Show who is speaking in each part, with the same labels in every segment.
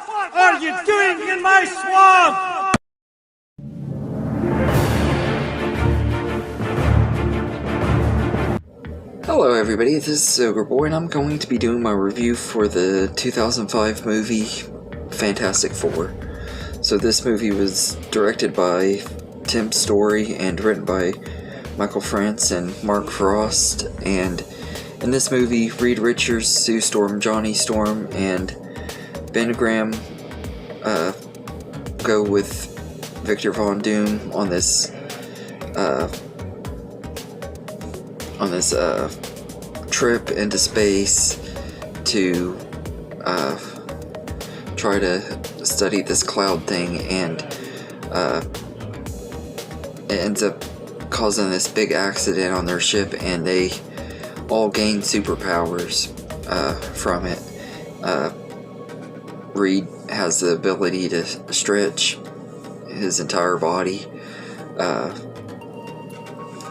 Speaker 1: What are you doing in my swamp?
Speaker 2: Hello everybody, this is Ogre Boy, and I'm going to be doing my review for the 2005 movie Fantastic Four. So this movie was directed by Tim Story and written by Michael France and Mark Frost, and in this movie, Reed Richards, Sue Storm, Johnny Storm, and Ben Graham go with Victor Von Doom on this trip into space to try to study this cloud thing, and it ends up causing this big accident on their ship, and they all gain superpowers from it. Reed has the ability to stretch his entire body.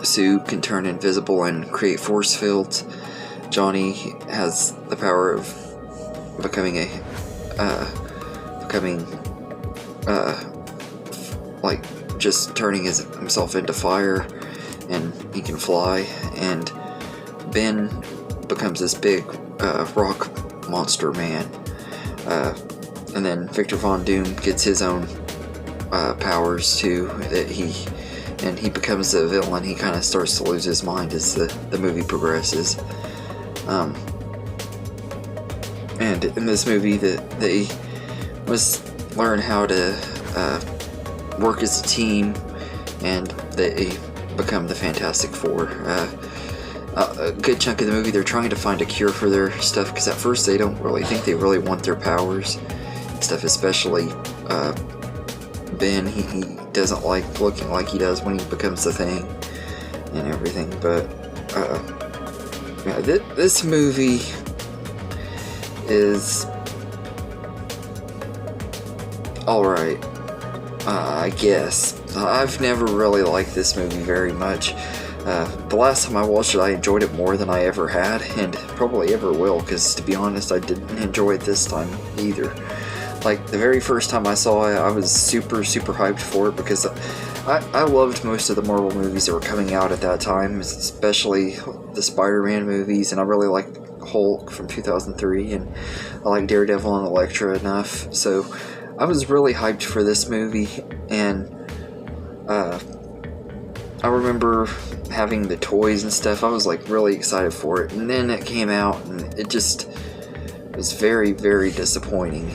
Speaker 2: Sue can turn invisible and create force fields. Johnny has the power of becoming like just turning himself into fire, and he can fly. And Ben becomes this big rock monster man. And then Victor Von Doom gets his own powers too, that he becomes a villain. He kind of starts to lose his mind as the movie progresses. And in this movie, they must learn how to work as a team, and they become the Fantastic Four. A good chunk of the movie, they're trying to find a cure for their stuff, because at first they don't really think they really want their powers and stuff, especially Ben. He doesn't like looking like he does when he becomes the Thing and everything. But yeah, this movie is alright, I guess. I've never really liked this movie very much. The last time I watched it, I enjoyed it more than I ever had, and probably ever will, because to be honest, I didn't enjoy it this time either. Like, the very first time I saw it, I was super hyped for it, because I loved most of the Marvel movies that were coming out at that time, especially the Spider-Man movies, and I really liked Hulk from 2003, and I liked Daredevil and Elektra enough, so I was really hyped for this movie. And I remember having the toys and stuff. I was like really excited for it, and then it came out and it just was very disappointing.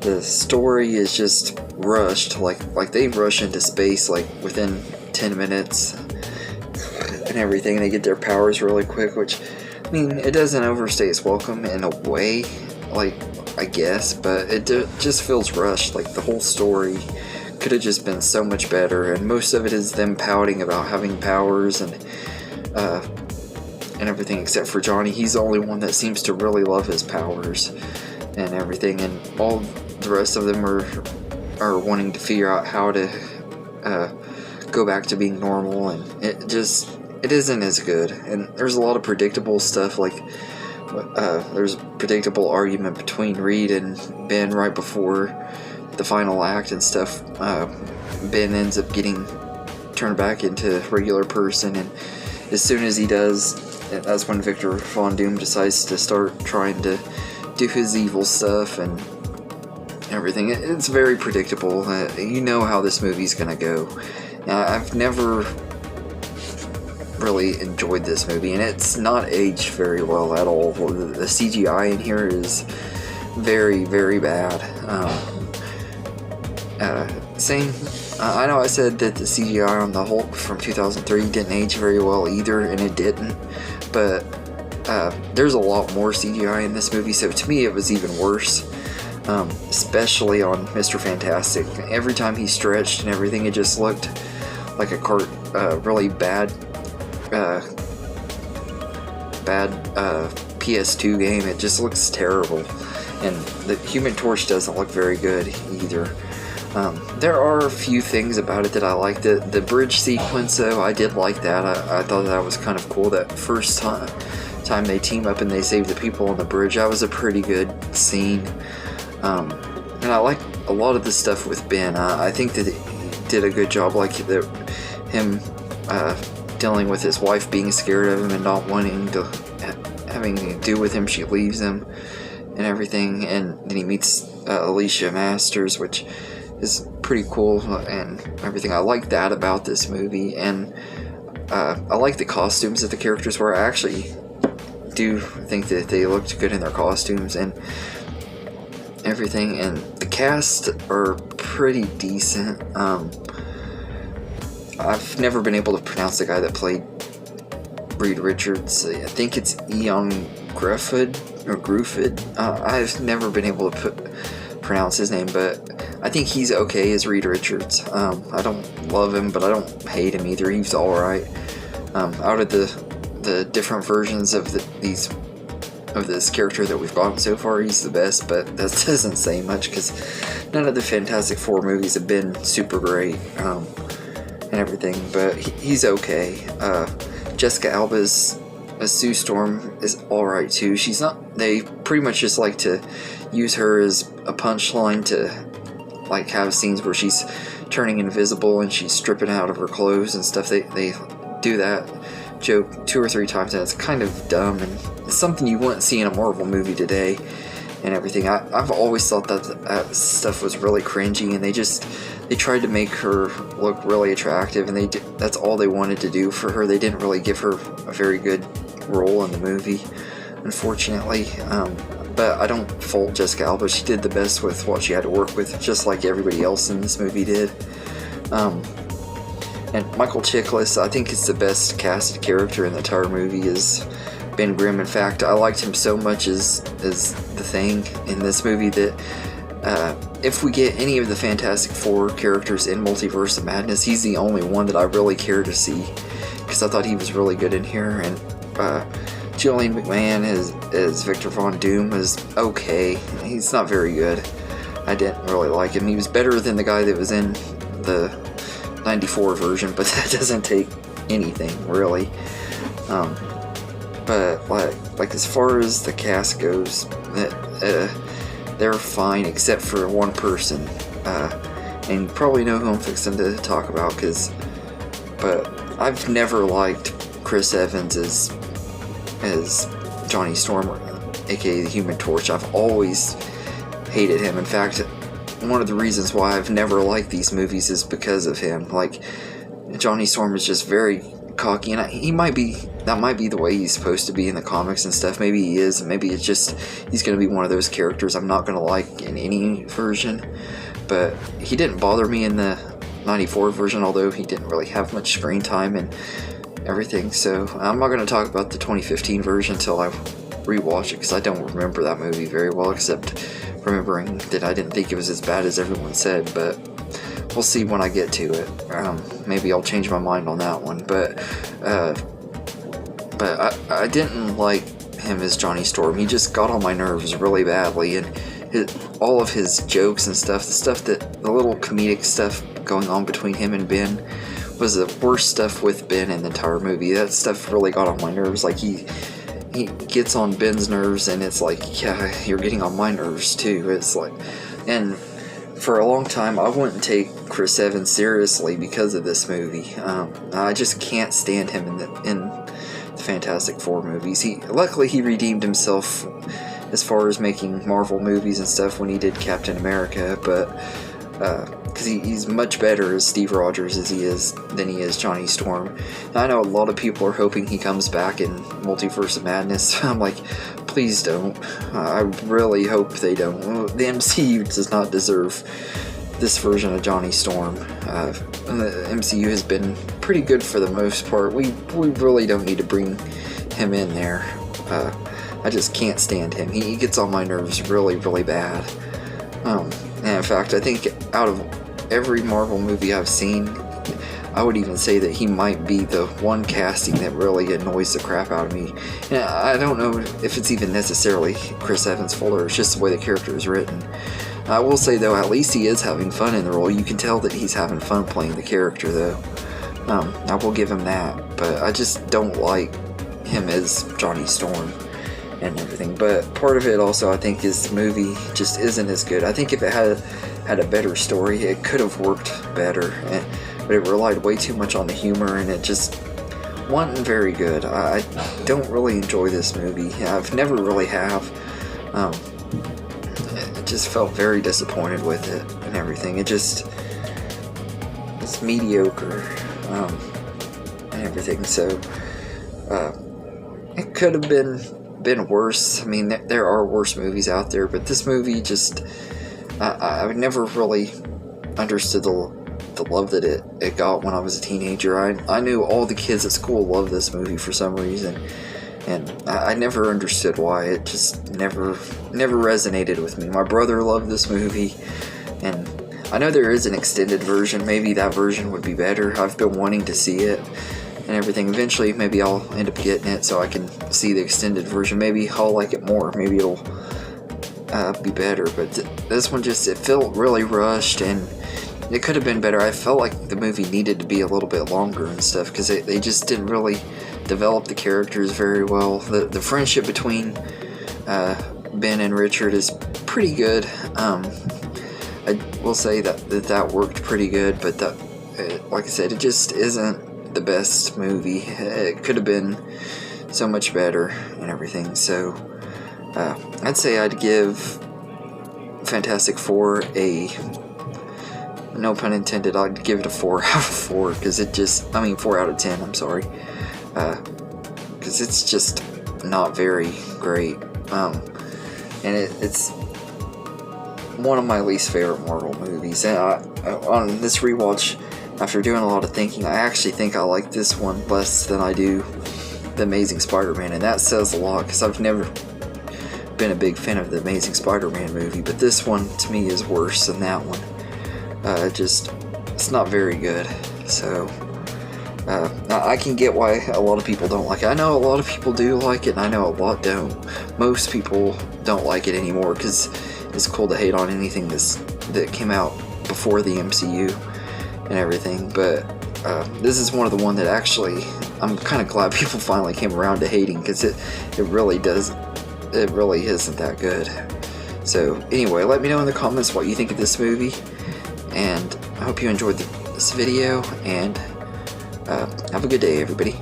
Speaker 2: The story is just rushed, like they rush into space like within 10 minutes and everything. They get their powers really quick, which, I mean, it doesn't overstay its welcome in a way, like, I guess, but it just feels rushed. Like, the whole story could have just been so much better, and most of it is them pouting about having powers and everything, except for Johnny. He's the only one that seems to really love his powers and everything, and all the rest of them are wanting to figure out how to go back to being normal, and it isn't as good. And there's a lot of predictable stuff, like there's a predictable argument between Reed and Ben right before the final act and stuff. Ben ends up getting turned back into a regular person, and as soon as he does, that's when Victor Von Doom decides to start trying to do his evil stuff and everything. It's very predictable. You know how this movie's gonna go. Now, I've never really enjoyed this movie, and it's not aged very well at all. The CGI in here is very bad. I know I said that the CGI on the Hulk from 2003 didn't age very well either, and it didn't, but there's a lot more CGI in this movie, so to me it was even worse, especially on Mr. Fantastic. Every time he stretched and everything, it just looked like a really bad PS2 game. It just looks terrible, and the Human Torch doesn't look very good either. There are a few things about it that I liked. The bridge sequence, though, I did like that. I thought that was kind of cool. That first time they team up and they save the people on the bridge, that was a pretty good scene. And I like a lot of the stuff with Ben. I think that he did a good job, like him dealing with his wife being scared of him and not wanting to having to do with him. She leaves him and everything, and then he meets Alicia Masters, which is pretty cool and everything. I like that about this movie, and I like the costumes that the characters wear. I actually do think that they looked good in their costumes and everything, and the cast are pretty decent. I've never been able to pronounce the guy that played Reed Richards. I think it's Ian Grufford. I've never been able to pronounce his name, but I think he's okay as Reed Richards. I don't love him, but I don't hate him either. He's alright. Out of the different versions of this character that we've gotten so far, he's the best, but that doesn't say much because none of the Fantastic Four movies have been super great and everything, but he's okay. Jessica Alba's Sue Storm is alright too. She's not, they pretty much just like to use her as a punchline to like have scenes where she's turning invisible and she's stripping out of her clothes and stuff. They do that joke 2 or 3 times, and it's kind of dumb, and it's something you wouldn't see in a Marvel movie today and everything. I've always thought that stuff was really cringy, and they tried to make her look really attractive, and that's all they wanted to do for her. They didn't really give her a very good role in the movie, unfortunately. But I don't fault Jessica Alba. She did the best with what she had to work with, just like everybody else in this movie did. And Michael Chiklis, I think it's the best casted character in the entire movie, is Ben Grimm. In fact, I liked him so much as the Thing in this movie that if we get any of the Fantastic Four characters in Multiverse of Madness, he's the only one that I really care to see, because I thought he was really good in here. And Julian McMahon as Victor Von Doom is okay. He's not very good. I didn't really like him. He was better than the guy that was in the 94 version, but that doesn't take anything really. But like as far as the cast goes, they're fine except for one person, and you probably know who I'm fixing to talk about, but I've never liked Chris Evans as Johnny Storm, aka the Human Torch. I've always hated him. In fact, one of the reasons why I've never liked these movies is because of him. Like, Johnny Storm is just very cocky, and that might be the way he's supposed to be in the comics and stuff. Maybe he is, and maybe it's just he's going to be one of those characters I'm not going to like in any version. But he didn't bother me in the 94 version, although he didn't really have much screen time and everything. So I'm not going to talk about the 2015 version until I rewatch it, because I don't remember that movie very well, except remembering that I didn't think it was as bad as everyone said. But we'll see when I get to it. Maybe I'll change my mind on that one. But I didn't like him as Johnny Storm. He just got on my nerves really badly, and all of his jokes and stuff, the little comedic stuff going on between him and Ben was the worst stuff with Ben in the entire movie. That stuff really got on my nerves. Like, he gets on Ben's nerves, and it's like, yeah, you're getting on my nerves too. It's like, and for a long time I wouldn't take Chris Evans seriously because of this movie. I just can't stand him in the Fantastic Four movies. Luckily he redeemed himself as far as making Marvel movies and stuff when he did Captain America, but because he's much better as Steve Rogers than he is Johnny Storm. Now, I know a lot of people are hoping he comes back in Multiverse of Madness. I'm like, please don't. I really hope they don't. The MCU does not deserve this version of Johnny Storm. The MCU has been pretty good for the most part. We really don't need to bring him in there. I just can't stand him. He gets on my nerves really, really bad. And in fact, I think out of every Marvel movie I've seen, I would even say that he might be the one casting that really annoys the crap out of me. And I don't know if it's even necessarily Chris Evans' fault, or it's just the way the character is written. I will say, though, at least he is having fun in the role. You can tell that he's having fun playing the character, though. I will give him that, but I just don't like him as Johnny Storm. and everything. But part of it also, I think, is the movie just isn't as good. I think if it had a better story, it could have worked better, but it relied way too much on the humor, and it just wasn't very good. I don't really enjoy this movie. I've never really have. I just felt very disappointed with it and everything. It's mediocre, and everything. So it could have been worse. I mean, there are worse movies out there, but this movie just I never really understood the love that it got when I was a teenager. I knew all the kids at school loved this movie for some reason, and I never understood why. It just never resonated with me. My brother loved this movie, and I know there is an extended version. Maybe that version would be better. I've been wanting to see it and everything. Eventually, maybe I'll end up getting it so I can see the extended version. Maybe I'll like it more. Maybe it'll be better. But this one it felt really rushed, and it could have been better. I felt like the movie needed to be a little bit longer and stuff, because they just didn't really develop the characters very well. The friendship between Ben and Richard is pretty good. I will say that worked pretty good, but like I said, it just isn't the best movie. It could have been so much better and everything. So I'd say I'd give Fantastic Four no pun intended, I'd give it a 4 out of 4, because 4 out of 10, I'm sorry, because it's just not very great, and it's one of my least favorite Marvel movies. And on this rewatch, after doing a lot of thinking, I actually think I like this one less than I do The Amazing Spider-Man, and that says a lot, because I've never been a big fan of The Amazing Spider-Man movie, but this one to me is worse than that one. It's not very good. So I can get why a lot of people don't like it. I know a lot of people do like it, and I know a lot don't. Most people don't like it anymore, because it's cool to hate on anything that came out before the MCU and everything. But this is one of the one that actually I'm kind of glad people finally came around to hating, because it really isn't that good. So anyway, let me know in the comments what you think of this movie, and I hope you enjoyed this video, and have a good day, everybody.